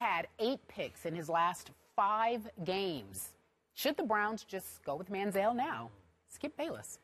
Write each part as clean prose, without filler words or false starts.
had 8 picks in his last 5 games. Should the Browns just go with Manziel now? Skip Bayless.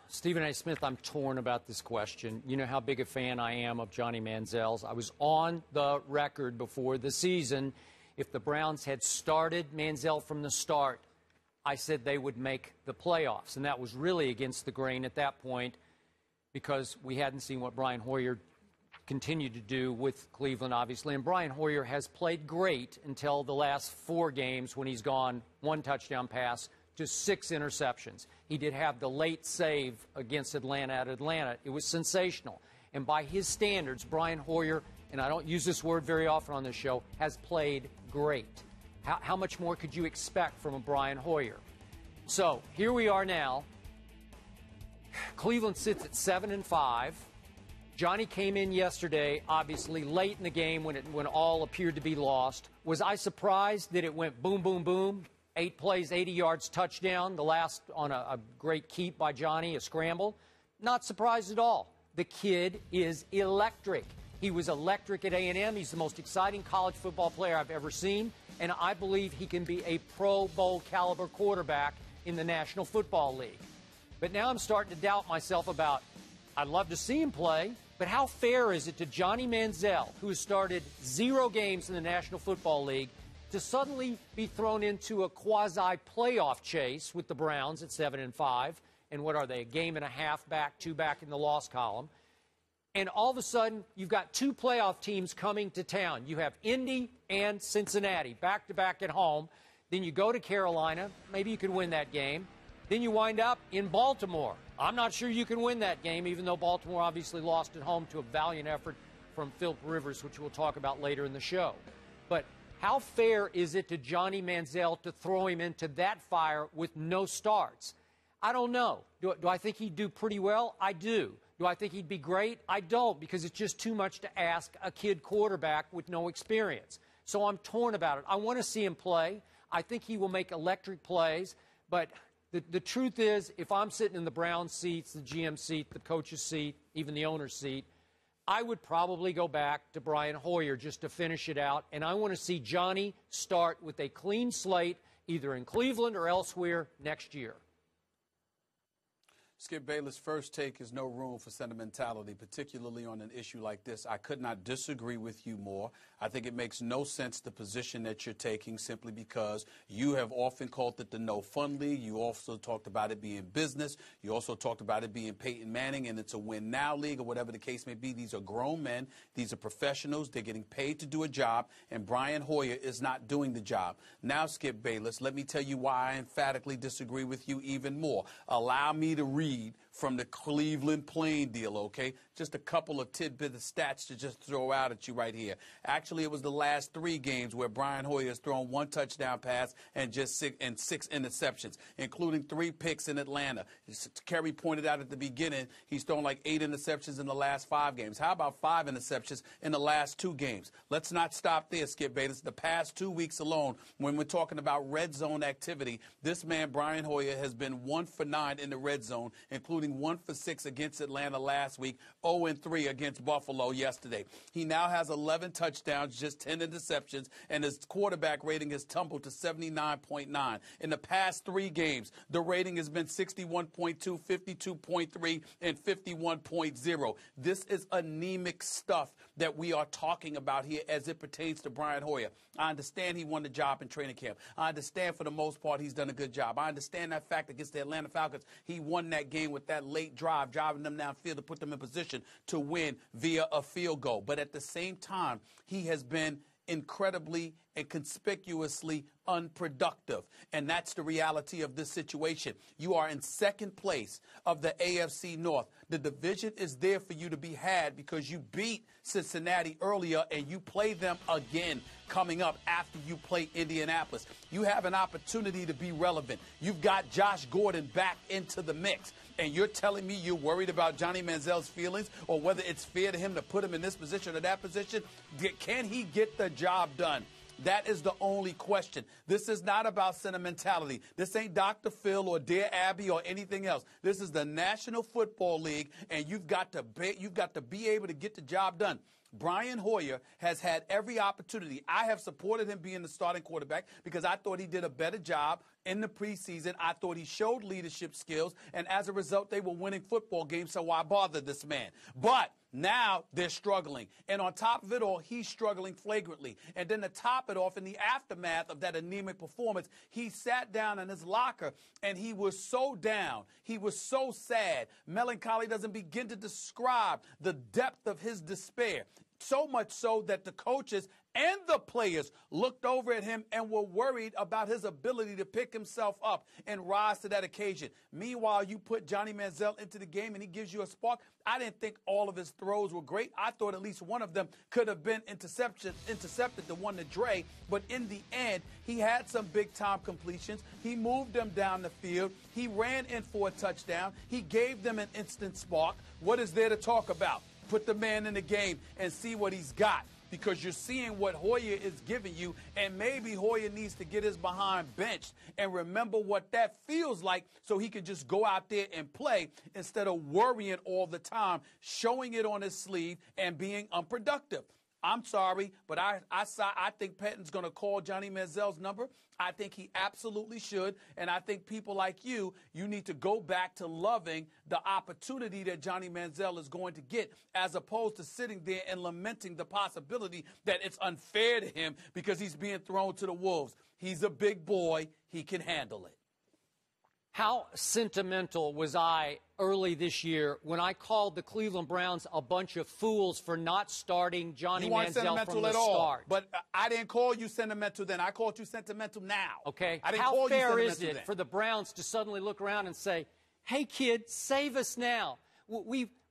Stephen A. Smith, I'm torn about this question. You know how big a fan I am of Johnny Manziel's. I was on the record before the season. If the Browns had started Manziel from the start, I said they would make the playoffs. And that was really against the grain at that point because we hadn't seen what Brian Hoyer continued to do with Cleveland, obviously. And Brian Hoyer has played great until the last 4 games when he's gone 1 touchdown pass to 6 interceptions. He did have the late save against Atlanta at Atlanta. It was sensational. And by his standards, Brian Hoyer, and I don't use this word very often on this show, has played great. How much more could you expect from a Brian Hoyer? So here we are now. Cleveland sits at 7-5. Johnny came in yesterday, obviously late in the game when all appeared to be lost. Was I surprised that it went boom, boom, boom? 8 plays, 80 yards, touchdown, the last on a great keep by Johnny, a scramble. Not surprised at all. The kid is electric. He was electric at A&M. He's the most exciting college football player I've ever seen, and I believe he can be a Pro Bowl caliber quarterback in the National Football League. But now I'm starting to doubt myself about, I'd love to see him play, but how fair is it to Johnny Manziel, who has started 0 games in the National Football League, to suddenly be thrown into a quasi-playoff chase with the Browns at 7-5, and what are they, a game and a half back, 2 back in the loss column, and all of a sudden you've got 2 playoff teams coming to town. You have Indy and Cincinnati back-to-back at home. Then you go to Carolina. Maybe you can win that game. Then you wind up in Baltimore. I'm not sure you can win that game, even though Baltimore obviously lost at home to a valiant effort from Philip Rivers, which we'll talk about later in the show. But how fair is it to Johnny Manziel to throw him into that fire with no starts? I don't know. Do I think he'd do pretty well? I do. Do I think he'd be great? I don't, because it's just too much to ask a kid quarterback with no experience. So I'm torn about it. I want to see him play. I think he will make electric plays. But the truth is, if I'm sitting in the Browns seats, the GM seat, the coach's seat, even the owner's seat, I would probably go back to Brian Hoyer just to finish it out. And I want to see Johnny start with a clean slate, either in Cleveland or elsewhere next year. Skip Bayless' first take is no room for sentimentality, particularly on an issue like this. I could not disagree with you more. I think it makes no sense, the position that you're taking, simply because you have often called it the no-fun league. You also talked about it being business. You also talked about it being Peyton Manning, and it's a win-now league, or whatever the case may be. These are grown men. These are professionals. They're getting paid to do a job, and Brian Hoyer is not doing the job. Now, Skip Bayless, let me tell you why I emphatically disagree with you even more. Allow me to read from the Cleveland Plain deal, okay? Just a couple of tidbits of stats to just throw out at you right here. Actually, it was the last 3 games where Brian Hoyer has thrown 1 touchdown pass and just 6 interceptions, including 3 picks in Atlanta. Kerry pointed out at the beginning, he's thrown like 8 interceptions in the last 5 games. How about 5 interceptions in the last 2 games? Let's not stop there, Skip Bayless. The past 2 weeks alone, when we're talking about red zone activity, this man, Brian Hoyer, has been 1 for 9 in the red zone, including 1 for 6 against Atlanta last week, 0-3 against Buffalo yesterday. He now has 11 touchdowns, just 10 interceptions, and his quarterback rating has tumbled to 79.9. In the past 3 games, the rating has been 61.2, 52.3, and 51.0. This is anemic stuff that we are talking about here as it pertains to Brian Hoyer. I understand he won the job in training camp. I understand for the most part he's done a good job. I understand that fact against the Atlanta Falcons, he won that game with that late drive, driving them downfield to put them in position to win via a field goal. But at the same time, he has been incredibly and conspicuously unproductive. And that's the reality of this situation. You are in 2nd place of the AFC North. The division is there for you to be had because you beat Cincinnati earlier and you play them again coming up after you play Indianapolis. You have an opportunity to be relevant. You've got Josh Gordon back into the mix. And you're telling me you're worried about Johnny Manziel's feelings or whether it's fair to him to put him in this position or that position? Can he get the job done? That is the only question. This is not about sentimentality. This ain't Dr. Phil or Dear Abby or anything else. This is the National Football League, and you've got to be able to get the job done. Brian Hoyer has had every opportunity. I have supported him being the starting quarterback because I thought he did a better job in the preseason. I thought he showed leadership skills, and as a result, they were winning football games, so why bother this man? But now they're struggling. And on top of it all, he's struggling flagrantly. And then to top it off, in the aftermath of that anemic performance, he sat down in his locker and he was so down. He was so sad. Melancholy doesn't begin to describe the depth of his despair. So much so that the coaches and the players looked over at him and were worried about his ability to pick himself up and rise to that occasion. Meanwhile, you put Johnny Manziel into the game and he gives you a spark. I didn't think all of his throws were great. I thought at least one of them could have been intercepted, the one to Dre. But in the end, he had some big-time completions. He moved them down the field. He ran in for a touchdown. He gave them an instant spark. What is there to talk about? Put the man in the game and see what he's got, because you're seeing what Hoyer is giving you, and maybe Hoyer needs to get his behind benched and remember what that feels like so he can just go out there and play instead of worrying all the time, showing it on his sleeve, and being unproductive. I'm sorry, but I think Pettine's going to call Johnny Manziel's number. I think he absolutely should, and I think people like you need to go back to loving the opportunity that Johnny Manziel is going to get, as opposed to sitting there and lamenting the possibility that it's unfair to him because he's being thrown to the wolves. He's a big boy. He can handle it. How sentimental was I early this year when I called the Cleveland Browns a bunch of fools for not starting Johnny Manziel from the start? But I didn't call you sentimental then. I called you sentimental now. Okay. I didn't How call fair you is it then. for the Browns to suddenly look around and say, hey, kid, save us now?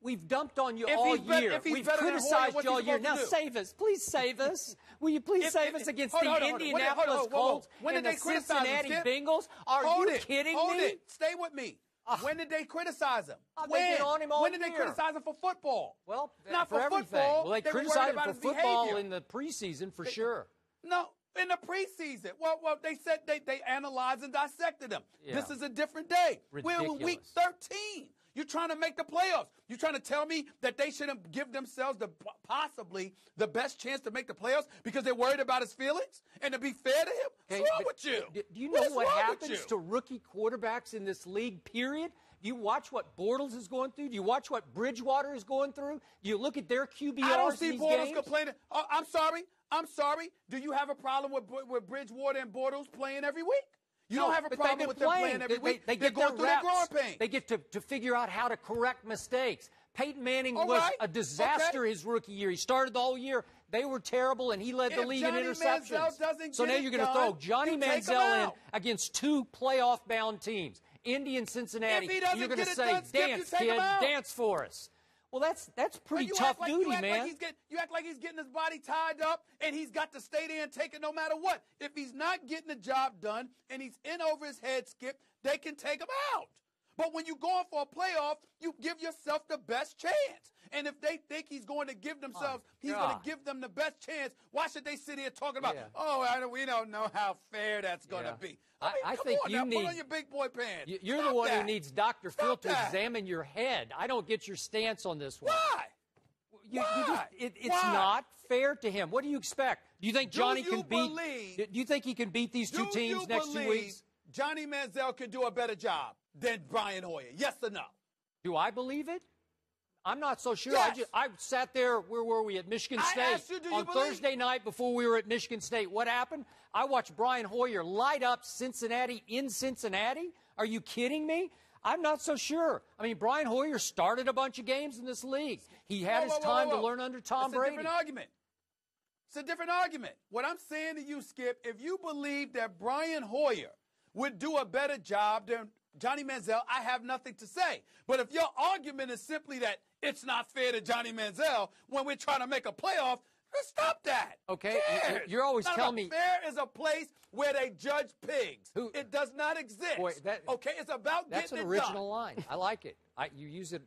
We've dumped on you all year. We've criticized you all year. Now save us. Please save us. Will you please save us against the Indianapolis Colts and the Cincinnati Bengals? Are you kidding me? Stay with me. When did they criticize him? They've been on him all When did they year. criticize him for football? Well, not for everything. football. Well, they were criticized worried him about for his football behavior. in the preseason for sure. No, in the preseason. Well, they said they analyzed and dissected him. Yeah. This is a different day. Ridiculous. We're in week 13. You're trying to make the playoffs. You're trying to tell me that they shouldn't give themselves possibly the best chance to make the playoffs because they're worried about his feelings? And to be fair to him, what's wrong with you? Do you know what happens to rookie quarterbacks in this league, period? Do you watch what Bortles is going through? Do you watch what Bridgewater is going through? Do you look at their QBRs I don't see in these Bortles games? complaining. Oh, I'm sorry. Do you have a problem with Bridgewater and Bortles playing every week? You don't have a problem with them playing every week. They're going through their growing pains. They get to figure out how to correct mistakes. Peyton Manning was a disaster his rookie year. He started the whole year. They were terrible, and he led the league in interceptions. So now you're going to throw Johnny Manziel in against two playoff-bound teams, Indy and Cincinnati. You're going to say, dance, kid, dance for us. Well, that's pretty tough duty, man. You act like he's getting his body tied up, and he's got to stay there and take it no matter what. If he's not getting the job done, and he's in over his head, Skip, they can take him out. But when you're going for a playoff, you give yourself the best chance. And if they think he's going to give themselves, he's going to give them the best chance, why should they sit here talking about, we don't know how fair that's going to be? I think you need, put on your big boy pants. You're the one who needs Dr. Phil to examine your head. I don't get your stance on this one. Why? It's not fair to him. What do you expect? Do you think Johnny can beat? Do you think he can beat these two teams next 2 weeks? Johnny Manziel can do a better job than Brian Hoyer? Yes or no? Do I believe it? I'm not so sure. Yes. I sat there. Where were we? At Michigan State. I asked you, do you on believe? Thursday night before we were at Michigan State. What happened? I watched Brian Hoyer light up Cincinnati in Cincinnati. Are you kidding me? I'm not so sure. I mean, Brian Hoyer started a bunch of games in this league. He had his time to learn under Tom Brady. It's a different argument. It's a different argument. What I'm saying to you, Skip, if you believe that Brian Hoyer would do a better job than Johnny Manziel, I have nothing to say. But if your argument is simply that it's not fair to Johnny Manziel when we're trying to make a playoff, stop that. Okay, you're always telling me fair is a place where they judge pigs. It does not exist. Boy, okay, it's about getting it done. That's an original line. I like it. You use it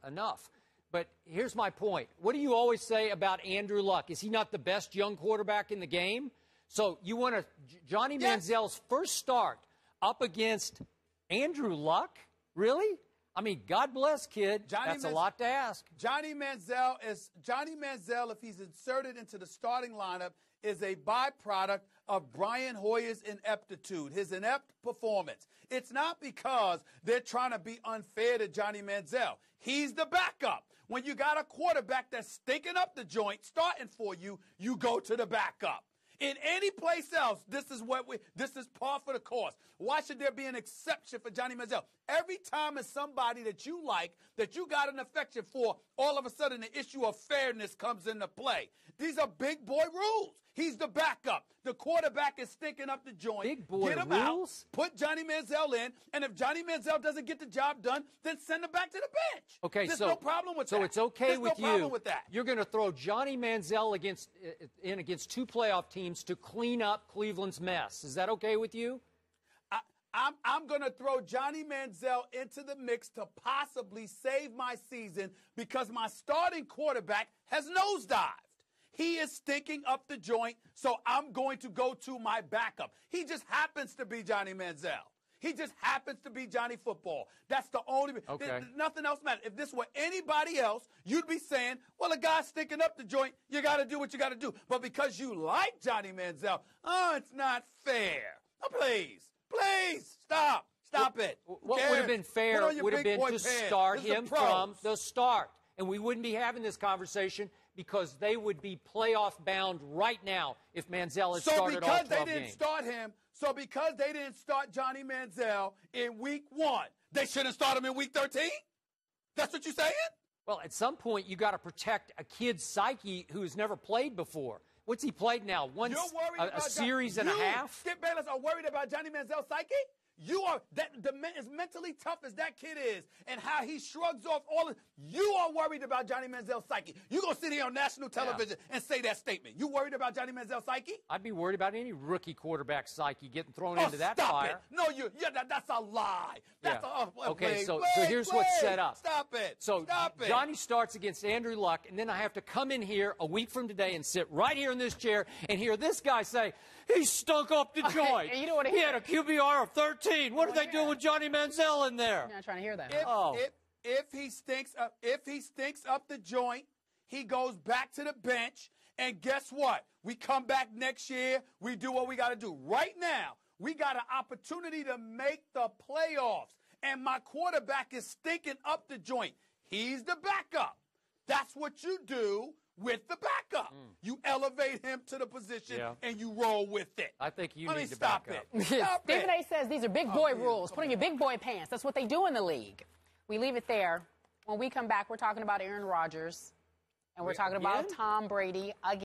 enough. But here's my point. What do you always say about Andrew Luck? Is he not the best young quarterback in the game? So you want Johnny Manziel's first start up against Andrew Luck? Really? I mean, God bless, kid. That's a lot to ask. Johnny Manziel, if he's inserted into the starting lineup, is a byproduct of Brian Hoyer's ineptitude, his inept performance. It's not because they're trying to be unfair to Johnny Manziel. He's the backup. When you got a quarterback that's stinking up the joint, starting for you, you go to the backup. In any place else, this is par for the course. Why should there be an exception for Johnny Manziel? Every time it's somebody that you like, that you got an affection for, all of a sudden the issue of fairness comes into play. These are big boy rules. He's the backup. The quarterback is stinking up the joint. Big boy Get him rules? out, put Johnny Manziel in, and if Johnny Manziel doesn't get the job done, then send him back to the bench. Okay, There's no problem with that. So it's okay with There's no problem with that. You're going to throw Johnny Manziel against two playoff teams to clean up Cleveland's mess. Is that okay with you? I'm going to throw Johnny Manziel into the mix to possibly save my season because my starting quarterback has nosedived. He is stinking up the joint, so I'm going to go to my backup. He just happens to be Johnny Manziel. He just happens to be Johnny Football. That's the only. Okay. Nothing else matters. If this were anybody else, you'd be saying, well, a guy's stinking up the joint. You got to do what you got to do. But because you like Johnny Manziel, it's not fair. Oh, please, stop it. What would have been fair would have been to start him from the start. And we wouldn't be having this conversation because they would be playoff bound right now if Manziel had started all 12 games. So because they didn't start Johnny Manziel in week 1, they shouldn't start him in week 13? That's what you're saying? Well, at some point, you got to protect a kid's psyche who's never played before. What's he played now? Once a series and a half? Skip Bayless are worried about Johnny Manziel's psyche? You are as mentally tough as that kid is and how he shrugs off all of you are worried about Johnny Manziel's psyche. You're going to sit here on national television and say that statement. You worried about Johnny Manziel's psyche? I'd be worried about any rookie quarterback psyche getting thrown into that stop fire. It. No, that's a lie. That's okay, so here's what's set up. Stop it. So stop it. Johnny starts against Andrew Luck, and then I have to come in here a week from today and sit right here in this chair and hear this guy say, he stunk up the joint. You don't want to he hear had a QBR of 13. What are they doing with Johnny Manziel in there? I'm not trying to hear that. If he stinks up the joint, he goes back to the bench, and guess what? We come back next year, we do what we got to do. Right now, we got an opportunity to make the playoffs, and my quarterback is stinking up the joint. He's the backup. That's what you do with the backup. You elevate him to the position and you roll with it. I think you need to stop back it. up. Stephen A. says these are big boy rules. Put on your big boy pants. That's what they do in the league. We leave it there. When we come back, we're talking about Aaron Rodgers, and we're talking about Tom Brady again.